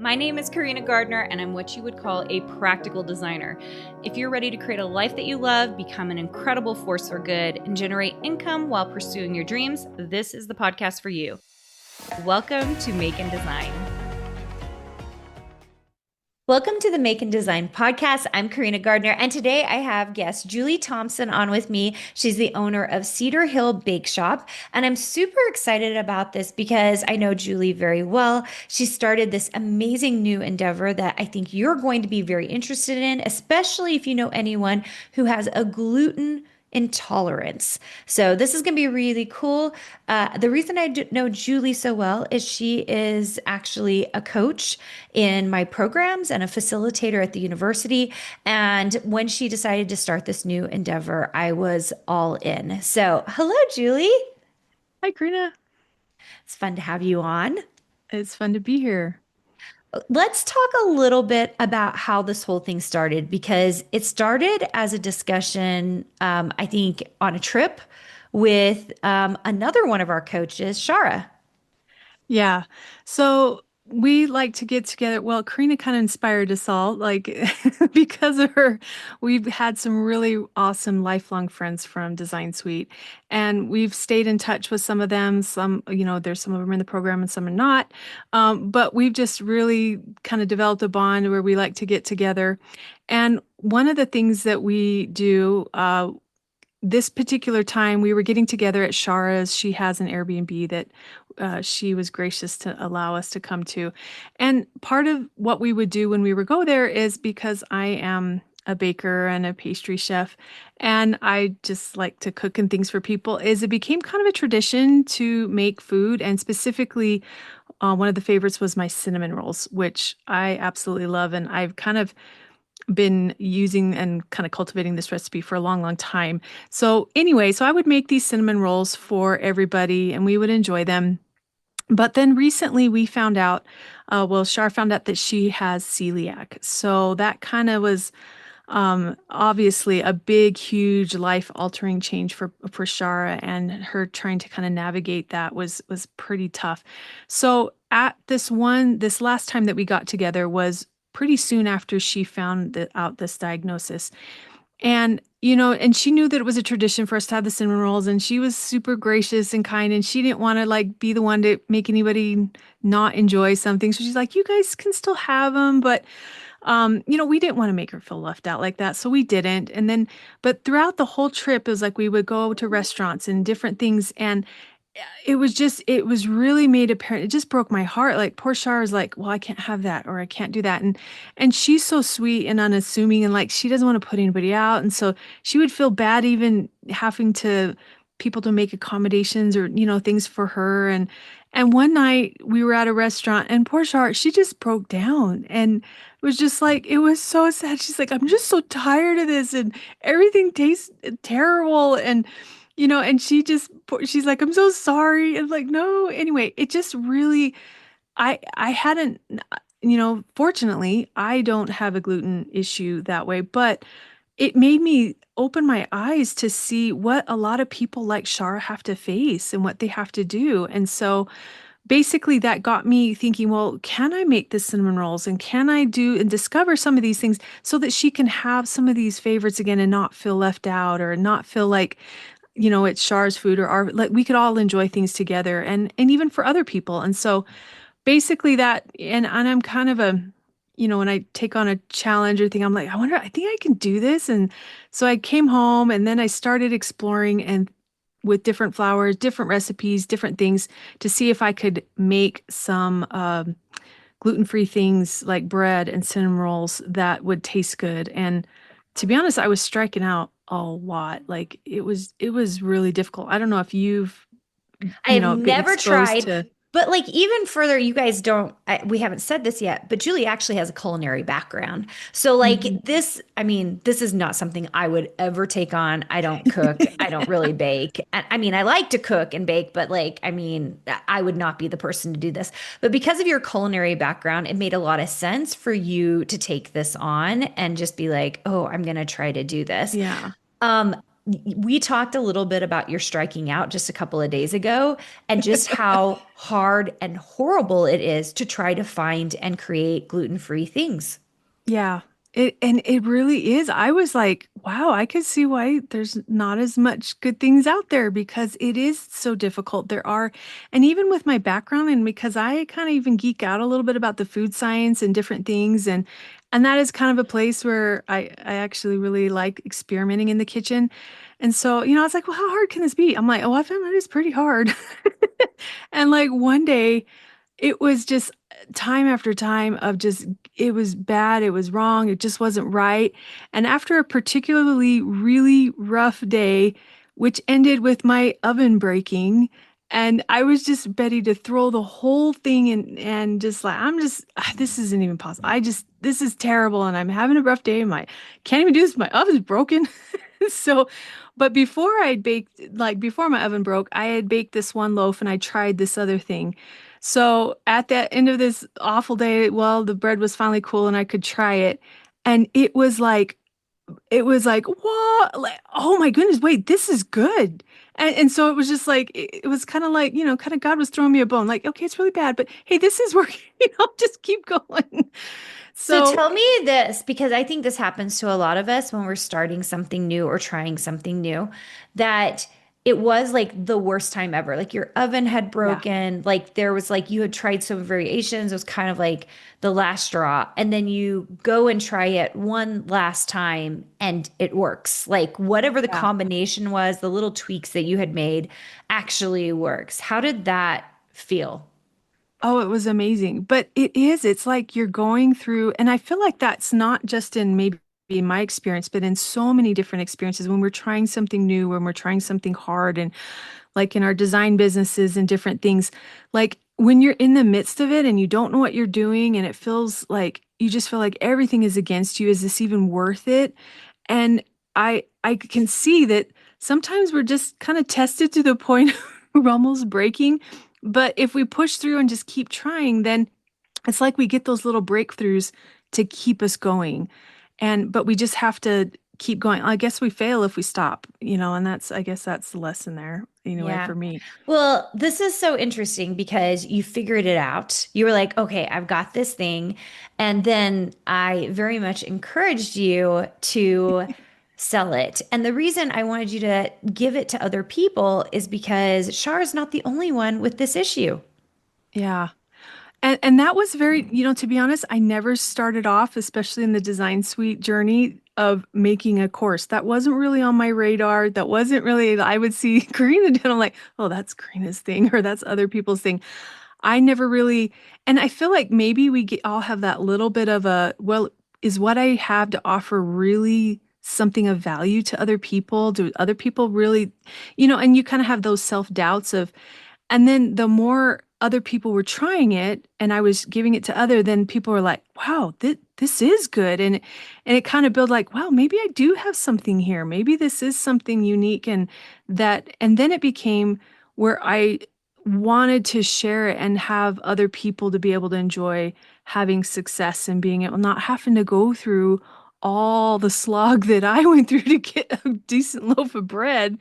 My name is Karina Gardner, and I'm what you would call a practical designer. If you're ready to create a life that you love, become an incredible force for good, and generate income while pursuing your dreams, this is the podcast for you. Welcome to Make and Design. Welcome to the Make and Design podcast. I'm Karina Gardner, and today I have guest Julie Thompson on with me. She's the owner of Cedar Hill Bake Shop, and I'm super excited about this because I know Julie very well. She started this amazing new endeavor that I think you're going to be very interested in, especially if you know anyone who has a gluten intolerance. So this is going to be really cool. The reason I know Julie so well is she is actually a coach in my programs and a facilitator at the university. And when she decided to start this new endeavor, I was all in. So hello, Julie. Hi, Karina. It's fun to have you on. It's fun to be here. Let's talk a little bit about how this whole thing started because it started as a discussion, I think, on a trip with another one of our coaches, Shara. Yeah. So we like to get together. Well, Karina kind of inspired us all, like because of her. We've had some really awesome lifelong friends from Design Suite, and we've stayed in touch with some of them. Some, there's some of them in the program and some are not. But we've just really kind of developed a bond where we like to get together. And one of the things that we do, this particular time we were getting together at Shara's. She has an Airbnb that she was gracious to allow us to come to. And part of what we would do when we would go there is because I am a baker and a pastry chef, and I just like to cook and things for people, is it became kind of a tradition to make food. And specifically, one of the favorites was my cinnamon rolls, which I absolutely love. And I've kind of been using and kind of cultivating this recipe for a long, long time. So anyway, so I would make these cinnamon rolls for everybody and we would enjoy them. But then recently we found out, Shar found out that she has celiac. So that kind of was obviously a big, huge life altering change for Shara, and her trying to kind of navigate that was pretty tough. So at this last time that we got together was pretty soon after she found out this diagnosis. And, and she knew that it was a tradition for us to have the cinnamon rolls, and she was super gracious and kind, and she didn't want to like be the one to make anybody not enjoy something. So she's like, you guys can still have them, but we didn't want to make her feel left out like that. So we didn't. And then, but throughout the whole trip, it was like we would go to restaurants and different things. And it was really made apparent. It just broke my heart. Like poor Shar is like, well, I can't have that or I can't do that. And she's so sweet and unassuming and like she doesn't want to put anybody out. And so she would feel bad even having to people to make accommodations or, things for her. And one night we were at a restaurant and poor Shar, she just broke down and it was just like, it was so sad. She's like, I'm just so tired of this and everything tastes terrible. And she's like, I'm so sorry. And like, no, anyway, it just really, I hadn't, fortunately, I don't have a gluten issue that way, but it made me open my eyes to see what a lot of people like Shara have to face and what they have to do. And so basically that got me thinking, well, can I make the cinnamon rolls and can I do and discover some of these things so that she can have some of these favorites again and not feel left out or not feel like it's Char's food or our, like we could all enjoy things together and even for other people. And so basically that, and I'm kind of when I take on a challenge or thing, I'm like, I think I can do this. And so I came home and then I started exploring and with different flours, different recipes, different things to see if I could make some, gluten-free things like bread and cinnamon rolls that would taste good. And to be honest, I was striking out a lot. Like it was really difficult. I don't know if you've, I have been never exposed tried, to. but like even further, you guys don't, we haven't said this yet, but Julie actually has a culinary background. So like Mhm. this, I mean, this is not something I would ever take on. I don't cook. I don't really bake. And I mean, I like to cook and bake, but like, I mean, I would not be the person to do this. But because of your culinary background, it made a lot of sense for you to take this on and just be like, oh, I'm going to try to do this. Yeah. Um, we talked a little bit about your striking out just a couple of days ago and just how hard and horrible it is to try to find and create gluten-free things. Yeah. It really is. I was like, wow, I could see why there's not as much good things out there because it is so difficult. There are, and even with my background and because I kind of even geek out a little bit about the food science and different things and that is kind of a place where I actually really like experimenting in the kitchen. And so, I was like, well, how hard can this be? I'm like, oh, I found that is pretty hard. And like one day it was just time after time of just, it was bad, it was wrong, it just wasn't right. And after a particularly really rough day, which ended with my oven breaking, and I was just ready to throw the whole thing in and just like, this isn't even possible. This is terrible. And I'm having a rough day. Can't even do this. My oven's broken. So, but before I baked, like before my oven broke, I had baked this one loaf and I tried this other thing. So at the end of this awful day, well, the bread was finally cool and I could try it. And it was like, what? Like, oh my goodness, wait, this is good. And so it was just like, it was kind of like, kind of God was throwing me a bone. Like, okay, it's really bad, but hey, this is working, just keep going. So So tell me this, because I think this happens to a lot of us when we're starting something new or trying something new, that it was like the worst time ever. Like your oven had yeah. broken, like there was like you had tried some variations, it was kind of like the last straw. And then you go and try it one last time and it works. Like whatever the Yeah. combination was, the little tweaks that you had made actually works. How did that feel? Oh, it was amazing. But it's like you're going through, and I feel like that's not just in maybe my experience, but in so many different experiences when we're trying something new, when we're trying something hard, and like in our design businesses and different things, like when you're in the midst of it and you don't know what you're doing, and it feels like you just feel like everything is against you. Is this even worth it? And I can see that sometimes we're just kind of tested to the point we're almost breaking. But if we push through and just keep trying, then it's like we get those little breakthroughs to keep us going. But we just have to keep going. I guess we fail if we stop, and I guess that's the lesson there, anyway, Yeah. for me. Well, this is so interesting because you figured it out. You were like, okay, I've got this thing. And then I very much encouraged you to sell it. And the reason I wanted you to give it to other people is because Shar is not the only one with this issue. Yeah. And that was very, to be honest, I never started off, especially in the design suite journey of making a course. That wasn't really on my radar. That wasn't really, I would see Karina do, I'm like, oh, that's Karina's thing or that's other people's thing. I never really, and I feel like maybe all have that little bit of well, is what I have to offer really something of value to other people? Do other people really, and you kind of have those self-doubts of, and then the more other people were trying it and I was giving it to other, then people were like, wow, this is good. And it kind of built like, wow, maybe I do have something here. Maybe this is something unique. And then it became where I wanted to share it and have other people to be able to enjoy having success and being able not having to go through all the slog that I went through to get a decent loaf of bread,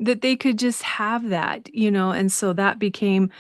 that they could just have that, and so that became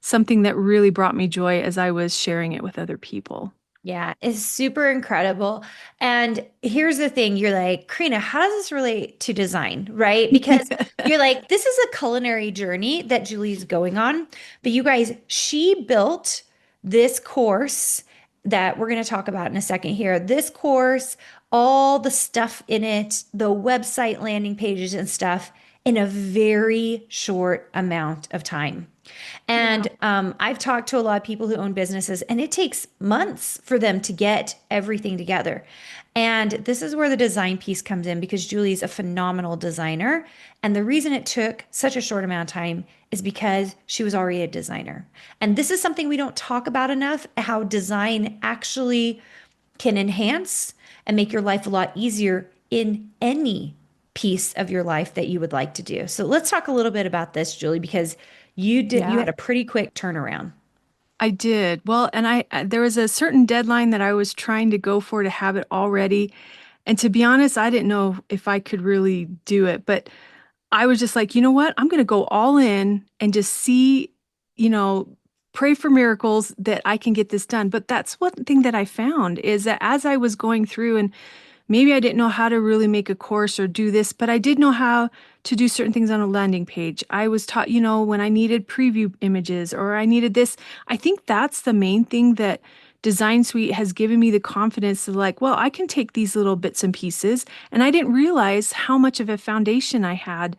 something that really brought me joy as I was sharing it with other people. Yeah, it's super incredible. And here's the thing, you're like, Karina, how does this relate to design, right? Because you're like, this is a culinary journey that Julie's going on. But you guys, she built this course that we're going to talk about in a second here. This course, all the stuff in it, the website landing pages and stuff in a very short amount of time. Yeah. And I've talked to a lot of people who own businesses, and it takes months for them to get everything together. And this is where the design piece comes in because Julie's a phenomenal designer. And the reason it took such a short amount of time is because she was already a designer. And this is something we don't talk about enough, how design actually can enhance and make your life a lot easier in any piece of your life that you would like to do. So let's talk a little bit about this, Julie, because you Yeah, had a pretty quick turnaround. I did. Well, and there was a certain deadline that I was trying to go for to have it all ready. And to be honest, I didn't know if I could really do it, but I was just like, you know what? I'm going to go all in and just see, you know, pray for miracles that I can get this done. But that's one thing that I found is that as I was going through, and maybe I didn't know how to really make a course or do this, but I did know how to do certain things on a landing page. I was taught, when I needed preview images or I needed this. I think that's the main thing that Design Suite has given me the confidence to like, well, I can take these little bits and pieces. And I didn't realize how much of a foundation I had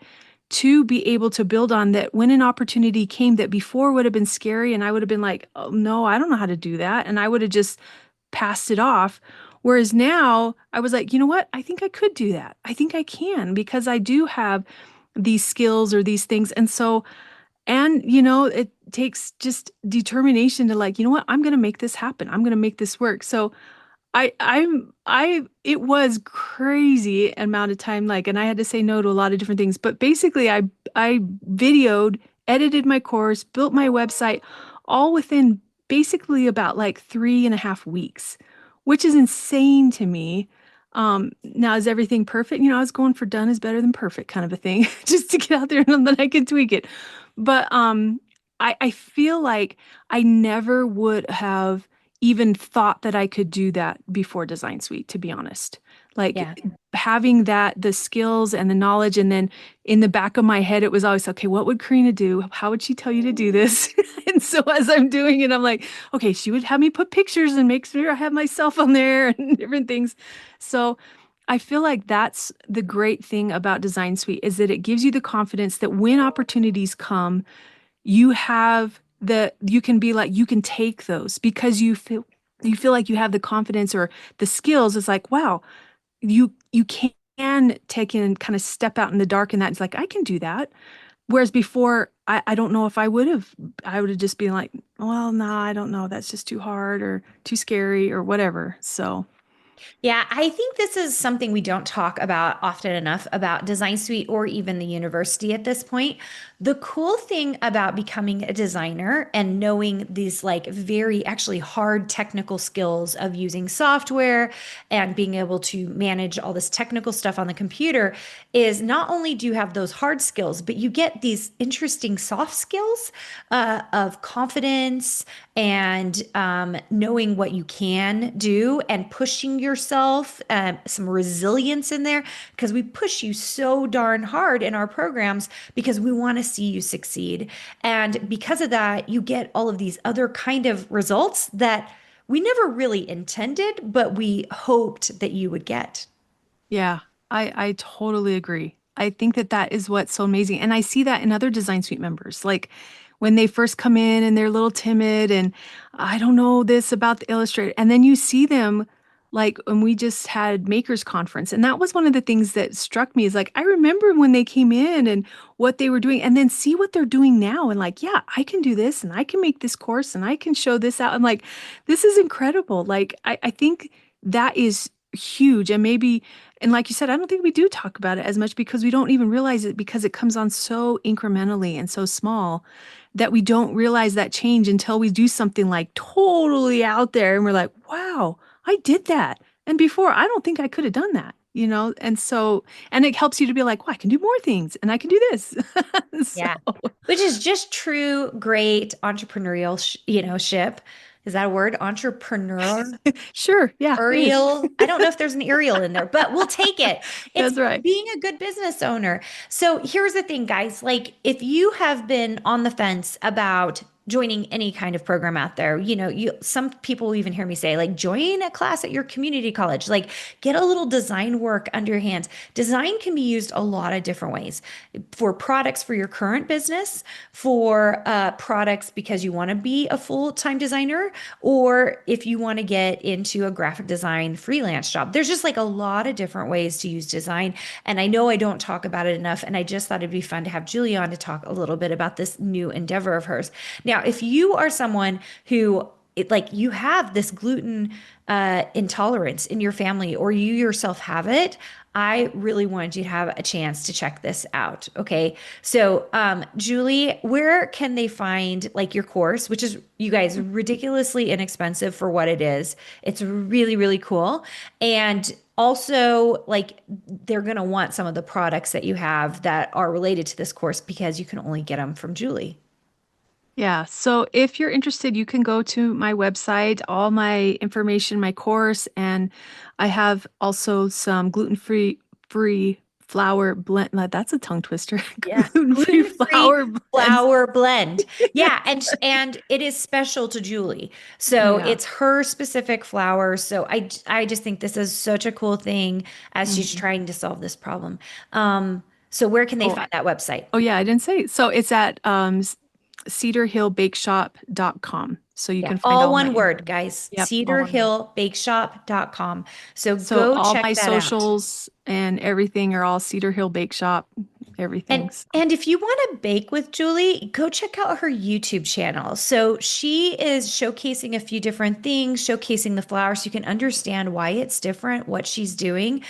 to be able to build on that when an opportunity came that before would have been scary and I would have been like, oh no, I don't know how to do that. And I would have just passed it off. Whereas now I was like, you know what? I think I could do that. I think I can because I do have these skills or these things. And so, and it takes just determination to like, you know what? I'm going to make this happen. I'm going to make this work. So it was crazy amount of time, like, and I had to say no to a lot of different things. But basically, I videoed, edited my course, built my website, all within basically about like 3.5 weeks, which is insane to me. Now is everything perfect? I was going for done is better than perfect kind of a thing, just to get out there and then I could tweak it. But I feel like I never would have even thought that I could do that before Design Suite, to be honest. Like Yeah. having the skills and the knowledge, and then in the back of my head, it was always, okay, what would Karina do? How would she tell you to do this? And so as I'm doing it, I'm like, okay, she would have me put pictures and make sure I have myself on there and different things. So I feel like that's the great thing about Design Suite is that it gives you the confidence that when opportunities come, you can be like, you can take those because you feel like you have the confidence or the skills. It's like, wow, you can take in and kind of step out in the dark, and that's like, I can do that. Whereas before, I don't know if I would have just been like, well, no, I don't know. That's just too hard or too scary or whatever. So Yeah, I think this is something we don't talk about often enough about Design Suite or even the university at this point. The cool thing about becoming a designer and knowing these like very actually hard technical skills of using software and being able to manage all this technical stuff on the computer is not only do you have those hard skills, but you get these interesting soft skills of confidence and knowing what you can do and pushing yourself, some resilience in there because we push you so darn hard in our programs because we want to see you succeed. And because of that, you get all of these other kind of results that we never really intended, but we hoped that you would get. yeah, I totally agree. I think that that is what's so amazing. And I see that in other Design Suite members. Like when they first come in and they're a little timid and I don't know this about the Illustrator. And then you see them like when we just had Makers Conference. And that was one of the things that struck me is like, I remember when they came in and what they were doing and then see what they're doing now. And like, yeah, I can do this and I can make this course and I can show this out. I'm like, this is incredible. Like, I think that is huge. And maybe and like you said, I don't think we do talk about it as much because we don't even realize it because it comes on so incrementally and so small that we don't realize that change until we do something like totally out there and we're like, wow, I did that. And before, I don't think I could have done that, And so, and it helps you to be like, well, I can do more things and I can do this. So, Yeah. Which is just true, great entrepreneurial, ship. Is that a word? Entrepreneur? sure. Yeah, it is. Ariel. I don't know if there's an Ariel in there, but we'll take it. It's That's right. being a good business owner. So here's the thing, guys. Like, if you have been on the fence about joining any kind of program out there, some people will even hear me say, like, join a class at your community college, like, get a little design work under your hands. Design can be used a lot of different ways for products for your current business, for products because you want to be a full-time designer, or if you want to get into a graphic design freelance job. There's just like a lot of different ways to use design. And I know I don't talk about it enough. And I just thought it'd be fun to have Julie on to talk a little bit about this new endeavor of hers. Now, if you are someone who like you have this gluten intolerance in your family, or you yourself have it, I really wanted you to have a chance to check this out. Okay. So, Julie, where can they find like your course, which is, you guys, ridiculously inexpensive for what it is? It's really, really cool. And also, like, they're going to want some of the products that you have that are related to this course because you can only get them from Julie. Yeah. So if you're interested, you can go to my website, all my information, my course, and I have also some gluten-free flour blend. That's a tongue twister. Yeah. Gluten-free Gluten-free flour blends. flour blend. Yeah, and it is special to Julie. So Yeah. it's her specific flour. So I just think this is such a cool thing as she's Mhm. trying to solve this problem. So where can they Oh, find that website? oh yeah, I didn't say. So it's at cedarhillbakeshop.com. So you Yeah, can find all all my one word, info. guys. Yep, all one word. cedarhillbakeshop.com. So So go all check my that out. socials and everything are all Cedar Hill Bake Shop, And everything. So. and if you want to bake with Julie, go check out her YouTube channel. So she is showcasing a few different things, showcasing the flour so you can understand why it's different, what she's doing.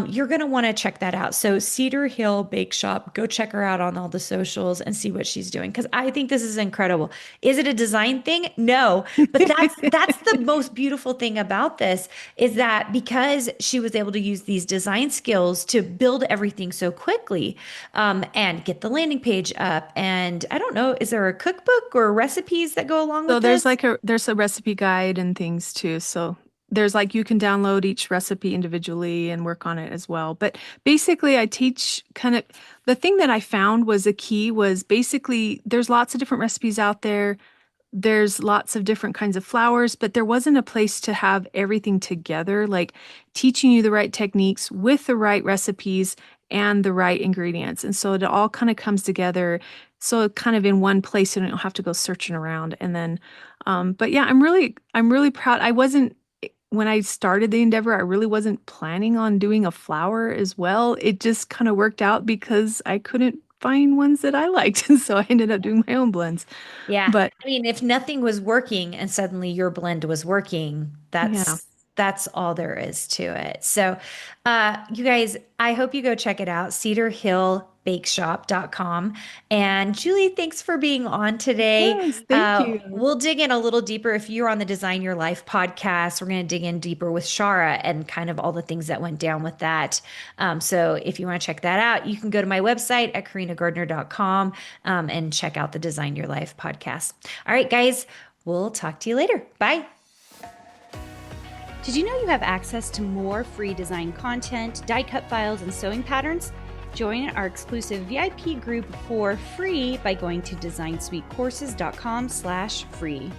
You're going to want to check that out. So Cedar Hill Bake Shop, go check her out on all the socials and see what she's doing because I think this is incredible. Is it a design thing? No, but that's the most beautiful thing about this is that because she was able to use these design skills to build everything so quickly, and get the landing page up. And I don't know, is there a cookbook or recipes that go along So with this? there's a recipe guide and things too. So there's like you can download each recipe individually and work on it as well. But basically I teach kind of the thing that I found was a key was basically there's lots of different recipes out there. There's lots of different kinds of flours, but there wasn't a place to have everything together, like teaching you the right techniques with the right recipes and the right ingredients. And so it all kind of comes together. So kind of in one place, you don't have to go searching around. And then, but yeah, I'm really proud. I wasn't, when I started the endeavor, I really wasn't planning on doing a flour as well. It just kind of worked out because I couldn't find ones that I liked. And so I ended up doing my own blends. Yeah. But I mean, if nothing was working and suddenly your blend was working, yeah. that's all there is to it. So, you guys, I hope you go check it out, cedarhillbakeshop.com. And Julie, thanks for being on today. Yes, thank you. We'll dig in a little deeper. If you're on the Design Your Life podcast, we're going to dig in deeper with Shara and kind of all the things that went down with that. So if you want to check that out, you can go to my website at karinagardner.com and check out the Design Your Life podcast. All right, guys, we'll talk to you later. Bye. Did you know you have access to more free design content, die cut files, and sewing patterns? Join our exclusive VIP group for free by going to designsweetcourses.com/free.